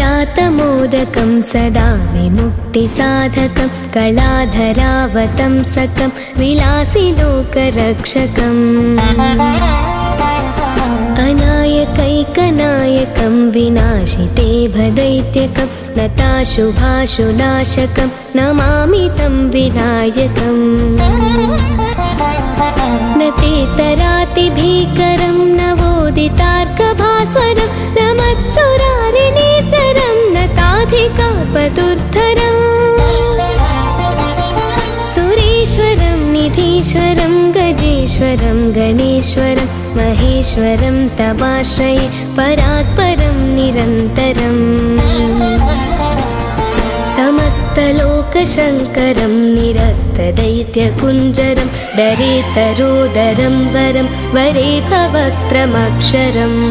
मुदाकरातमोदकं सदा विमुक्तिसाधकं कलाधरावतंसकं विलासिलोकरक्षकम् अनायकैकनायकं विनाशिते भदैत्यकं नताशुभाशुनाशकं नमामि तं विनायकम् न तेतरातिभीकरं नवोदितार्कभास्वरं न मत्सुरारिणीचरं न ताधिकापदुर्धरम् सुरेश्वरं निधीश्वरं गजेश्वरं गणेश्वरं महेश्वरं तवाश्रये परात्परं निरन्तरम् समस्तलोकशङ्करं निरस्तदैत्यकुञ्जरं दरेतरोदरं वरं वरे भवक्त्रमक्षरम्